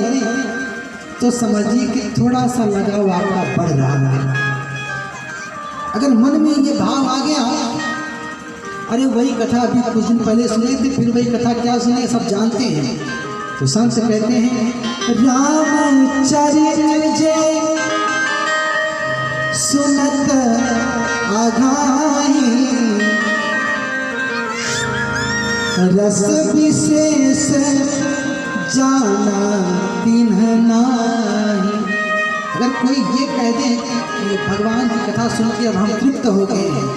तो समझिए कि थोड़ा सा लगाव आपका बढ़ रहा है। अगर मन में ये भाव आ गया, अरे वही कथा अभी कुछ दिन पहले सुने थे, फिर वही कथा क्या सुने, सब जानते हैं। तो संत कहते हैं, रामचरित जय सुनत आगाही रस विशेष जाना तिन्ह नाही। अगर कोई ये कह दे कि भगवान की कथा सुन के अब हम तृप्त हो गए हैं,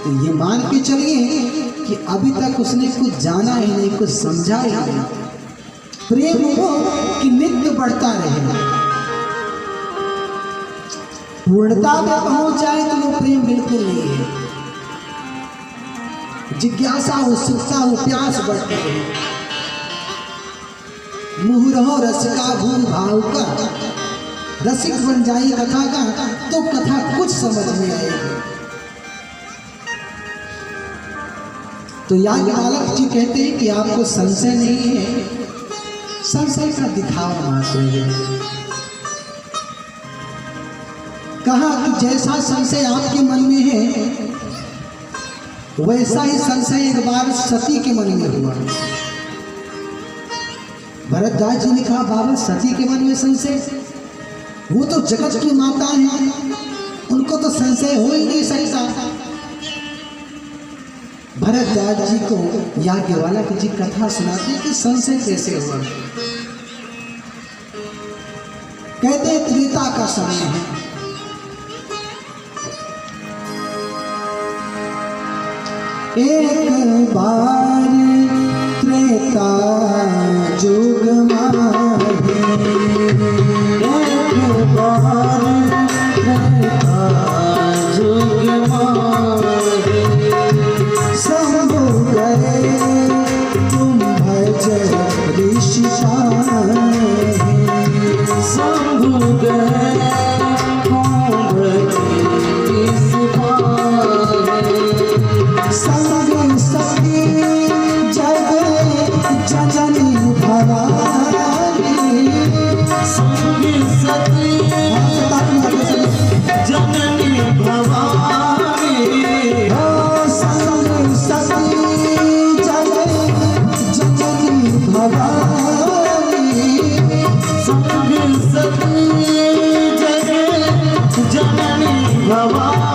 तो ये मान के चलिए कि अभी तक उसने कुछ जाना ही नहीं, कुछ समझा ही नहीं। प्रेम हो कि नित्य बढ़ता रहे, पूर्णता में पहुंच जाए तो वो प्रेम बिल्कुल नहीं है। जिज्ञासा, उत्सुकता, प्यास बढ़ती है। मुहुरहो रसिका भूल भाव का, रसिक बन जाए कथा का तो कथा कुछ समझ में आएगी। तो याज्ञवल्क्य जी कहते हैं कि आपको संशय नहीं है, संशय का दिखावा मात्र है। कहा कि जैसा संशय आपके मन में है, वैसा ही संशय एक बार सती के मन में हुआ। भरद्वाज जी ने कहा, बाबा सती के मन में संशय? वो तो जगत की माता है, उनको तो संशय हो ही नहीं सकता। भरद्वाज जी को याज्ञवल्क्य जी कथा सुनाते कि संशय कैसे हुआ। कहते त्रेता का समय है। एक बार त्रेता जुग माहे, एक बार त्रेता जुग माहे, शंभु गए तुम भज ऋषि पाहे, शंभु गए तुम भज ऋषि पाहे, संग सती जग जननी भवानी, संग सती जननी भवानी, संग सती जग जननी भवानी, संग सती जग जननी भवानी,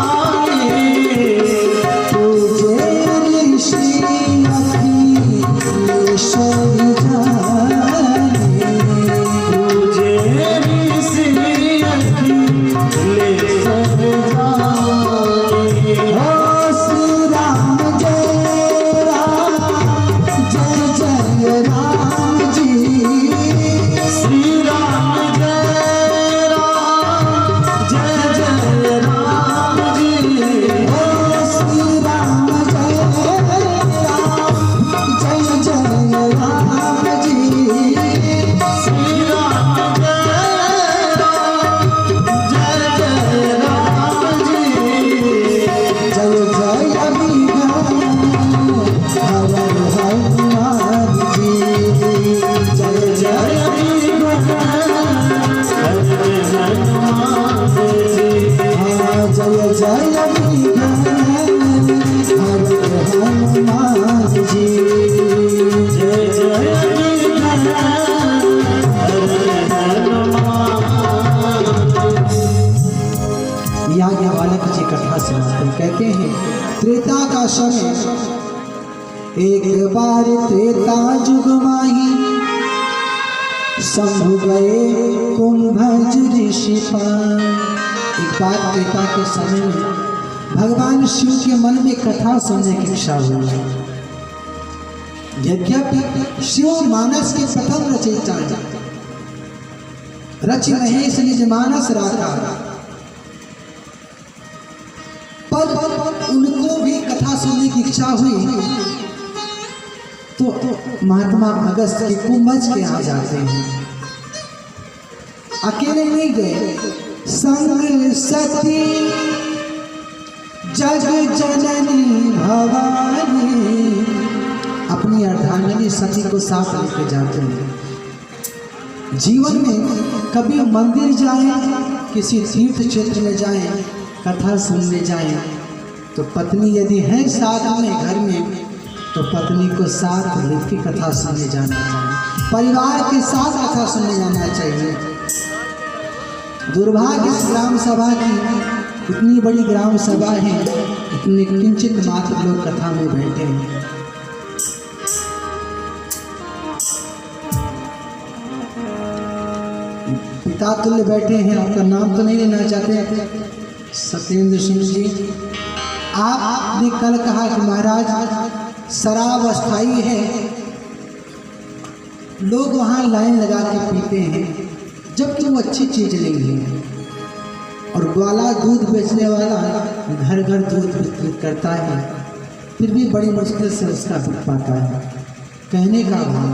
समय एक बार त्रेता जुग माही शंभु गए कुंभज ऋषि पान। एक बार त्रेता के समय में भगवान शिव के मन में कथा सुनने की इच्छा हुई। यद्यपि शिव मानस के प्रथम रचयिता है, रच महेश निज मानस राखा, पर उनको भी कथा सुनने की इच्छा हुई तो महात्मा अगस्त के कुंभज के यहाँ जाते हैं। अकेले नहीं गए, संग सती जग जननी भवानी, अपनी अर्धांगिनी सती को साथ लेके जाते हैं। जीवन में कभी मंदिर जाएं, किसी तीर्थ क्षेत्र में जाएं, कथा सुनने जाएं, तो पत्नी यदि है साथ में घर में तो पत्नी को साथ लेके कथा सुनने जाना चाहिए, परिवार के साथ कथा सुनने जाना चाहिए। दुर्भाग्य इस ग्राम सभा की, इतनी बड़ी ग्राम सभा है, इतने किंचित मात्र लोग कथा में बैठे हैं। पिता तुल्य बैठे हैं, आपका नाम तो नहीं लेना चाहते, सत्येंद्र सिंह जी। आपने कल कहा कि महाराज शराब अस्थाई है, लोग वहाँ लाइन लगा के पीते हैं, जबकि वो अच्छी चीज नहीं है। और ग्वाला दूध बेचने वाला घर घर दूध वितरित करता है, फिर भी बड़ी मुश्किल से उसका बिक पाता है। कहने का भाव,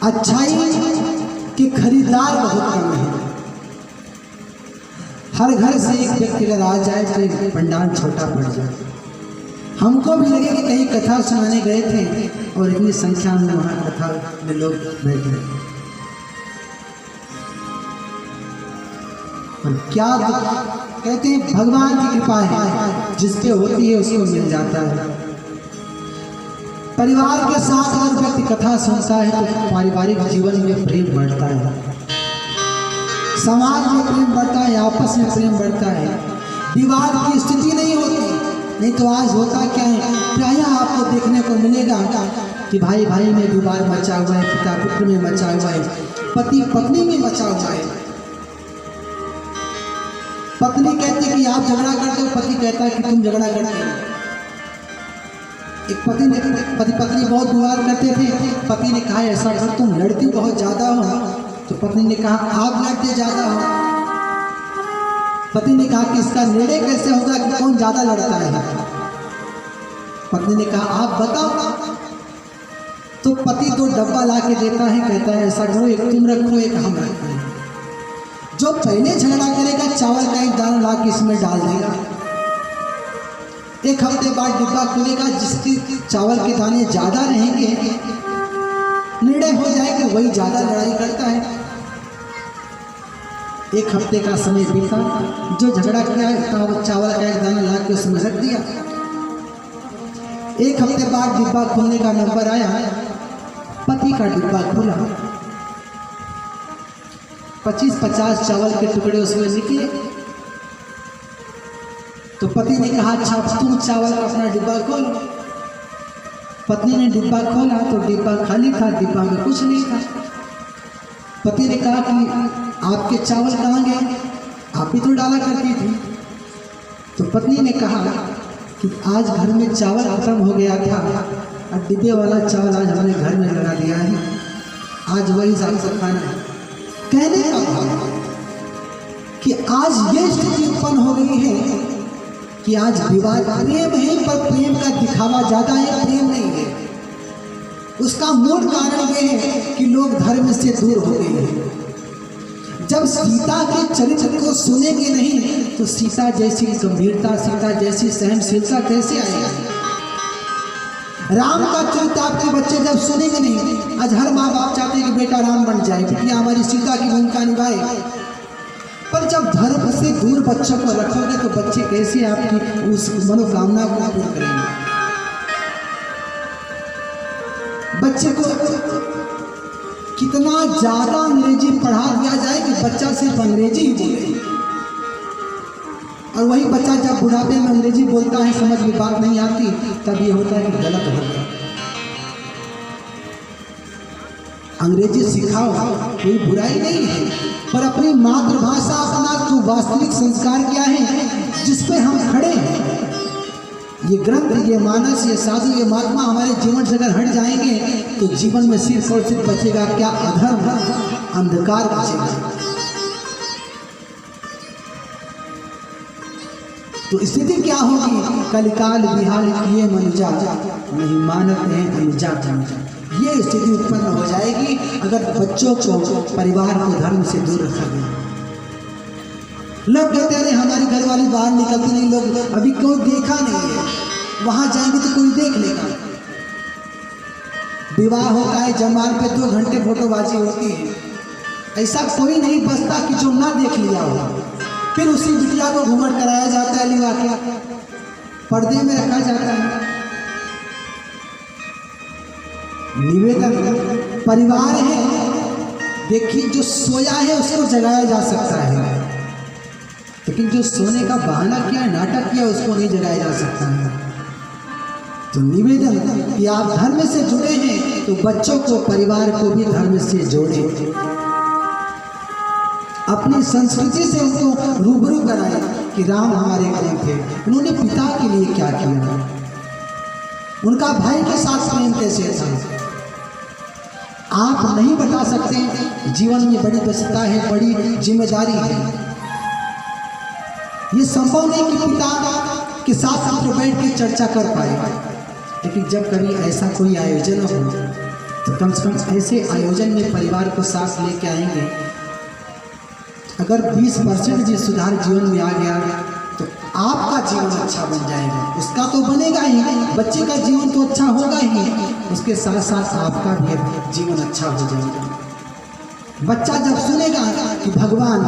अच्छाई के खरीदार बहुत कम है। हर घर से एक व्यक्ति अगर आ जाए तो पंडाल छोटा पड़ जाए। हमको भी लगे कि कहीं कथा सुनाने गए थे और इतनी संख्या में वहाँ कथा में लोग बैठे। और क्या कहते हैं, भगवान की कृपा है, जिसपे होती है उसको मिल जाता है। परिवार के साथ अगर व्यक्ति कथा सुनता है तो पारिवारिक जीवन में प्रेम बढ़ता है, समाज में प्रेम बढ़ता है, आपस में प्रेम बढ़ता है, विवाद की स्थिति नहीं होती। नहीं तो आज होता क्या है, प्राय आपको देखने को मिलेगा कि भाई भाई में विवाद मचा हुआ है, पिता पुत्र में मचा हुआ है, पति पत्नी में मचा हुआ है। पत्नी कहती है कि आप झगड़ा करते हो, पति कहता है कि तुम झगड़ा करते हो। एक पति पत्नी बहुत विवाद करते थे, पति ने कहा ऐसा कर, तुम लड़ती बहुत ज्यादा हो, तो पत्नी ने कहा आप लड़ते ज्यादा हो। पति ने कहा कि इसका निर्णय कैसे होगा कि कौन ज्यादा लड़ता है। पत्नी ने कहा आप बताओ। तो पति तो डब्बा ला के देता है, कहता है ऐसा करो, एक तुम रखो एक हम रखते हैं। जो पहले झगड़ा करेगा चावल का एक दाना ला के इसमें डाल देगा, एक हफ्ते बाद डिब्बा खुलेगा, जिसके चावल के दाने ज्यादा रहेंगे निर्णय हो जाएगा वही ज्यादा लड़ाई करता है। एक हफ्ते का समय बीता, जो झगड़ा किया चावल का एक दाना ला के उसमें रख दिया। एक हफ्ते बाद डिब्बा खोलने का नंबर आया, पति का डिब्बा खोला, 25-50 चावल के टुकड़े उसमें निकले। तो पति ने कहा अच्छा तुम चावल का अपना डिब्बा खोलो। पत्नी ने डिब्बा खोला तो डिब्बा खाली था, डिब्बा में कुछ नहीं था। पति ने कहा कि आपके चावल कहाँ गए, आप भी तो डाला करती थी। तो पत्नी ने कहा कि आज घर में चावल खत्म हो गया था और डिब्बे वाला चावल आज हमने घर में लगा दिया है, आज वही साल से खाना है। कहने का भाव कि आज ये स्थिति उत्पन्न हो गई है कि आज विवाद प्रेम है, पर प्रेम का दिखावा ज्यादा है, प्रेम नहीं है। उसका मूल कारण ये है कि लोग धर्म से दूर हो गए हैं। जब सीता के चरित्र को सुनेंगे नहीं तो सीता जैसी गंभीरता, सीता जैसी सहनशीलता कैसे आएगी। राम का चरित्र आपके बच्चे जब सुनेंगे नहीं, आज हर माँ बाप चाहते हैं कि बेटा राम बन जाए, बेटियां हमारी सीता की भूमिका निभाए, पर जब धर्म से दूर बच्चों को रखोगे तो बच्चे कैसे आपकी उस मनोकामना को पूर्ण करेंगे। बच्चे को कितना ज्यादा अंग्रेजी पढ़ा दिया जाए कि बच्चा सिर्फ अंग्रेजी ही बोले। और वही बच्चा जब बुढ़ापे में अंग्रेजी बोलता है, समझ में बात नहीं आती, तब ये होता है कि गलत होता है। अंग्रेजी सिखाओ, कोई बुराई नहीं है, पर अपनी मातृभाषा, अपना जो वास्तविक संस्कार क्या है जिस पे हम खड़े हैं, ये ग्रंथ, ये मानस, ये साधु, ये महात्मा हमारे जीवन से अगर हट जाएंगे तो जीवन में सिर्फ और सिर्फ बचेगा क्या? अधर्म, अंधकार बचेगा। तो स्थिति क्या होगी? कलिकाल बिहाल किए मनुजा, नहीं मानत है अनुजा अनुजा। ये स्थिति उत्पन्न हो जाएगी अगर बच्चों को, परिवार को धर्म से दूर रखा गया। लोग कहते हैं हमारी घरवाली बाहर निकलती नहीं, लोग अभी कोई देखा नहीं है, वहां जाएंगे तो कोई देख लेगा। विवाह होता है, जमाल पे 2 घंटे फोटोबाजी होती है, ऐसा कोई नहीं बचता कि जो ना देख लिया हो। फिर उसी बिटिया को घूमट कराया जाता है, लिवा के पर्दे में रखा जाता है। निवेदन, परिवार है, देखिए जो सोया है उसको जगाया जा सकता है, लेकिन जो सोने का बहाना किया, नाटक किया, उसको नहीं जगाया जा सकता है। तो निवेदन कि आप धर्म से जुड़े हैं तो बच्चों को, परिवार को भी धर्म से जोड़ें, अपनी संस्कृति से उनको रूबरू कराएं कि राम हमारे कौन थे, उन्होंने पिता के लिए क्या किया, उनका भाई के साथ प्रेम कैसे था। आप नहीं बता सकते, जीवन में बड़ी व्यस्तता है, बड़ी जिम्मेदारी है, ये संभव नहीं कि पिता के साथ आप बैठ के चर्चा कर पाए। लेकिन जब कभी ऐसा कोई आयोजन हो तो कम से कम ऐसे आयोजन में परिवार को साथ लेके आएंगे। अगर 20% भी सुधार जीवन में आ गया तो आपका जीवन अच्छा बन जाएगा, उसका तो बनेगा ही, बच्चे का जीवन तो अच्छा होगा ही, उसके साथ साथ आपका भी जीवन अच्छा हो जाएगा। बच्चा जब सुनेगा कि भगवान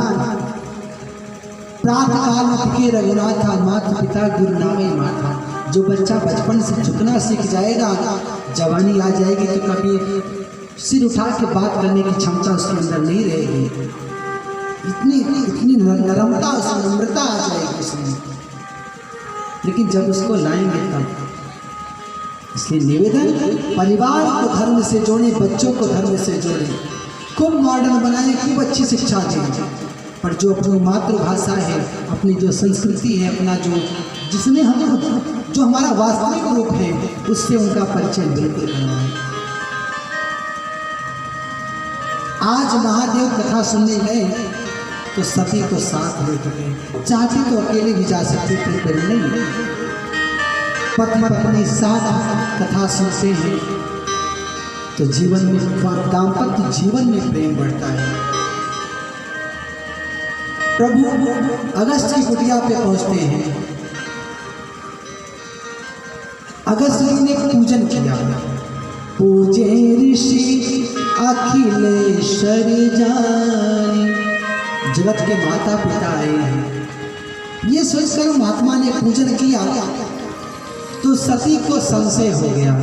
प्रातः काल में पिके रघुनाथा, माता पिता गुरु नामे माता, जो बच्चा बचपन से झुकना सीख जाएगा, जवानी आ जाएगी तो कभी सिर उठा के बात करने की क्षमता उसके अंदर नहीं रहेगी, इतनी नरमता, उसमें नम्रता आ जाएगी उसमें। लेकिन जब उसको लाएंगे तब, इसलिए निवेदन, परिवार को धर्म से जोड़े, बच्चों को धर्म से जोड़े, खूब मॉडर्न बनाए, खूब अच्छी शिक्षा दें, पर जो अपनी मातृभाषा है, अपनी जो संस्कृति है, अपना जिसमें हम, जो हमारा वास्तविक रूप है, उससे उनका परिचय बिल्कुल करवाएं। आज महादेव कथा सुनने गए तो सती को साथ लेकर गए, चाहते तो अकेले भी जा सकते थे, पर नहीं, पति पत्नी साथ कथा सुनते हैं तो जीवन में, दाम्पत्य जीवन में प्रेम बढ़ता है। प्रभु अगस्त की कुटिया पे पहुंचते हैं, अगस्त जी ने पूजन किया, पूजे ऋषि अखिलेश्वर जानी, जगत के माता पिता आए हैं, ये सोचकर महात्मा ने पूजन किया तो सती को संशय हो गया।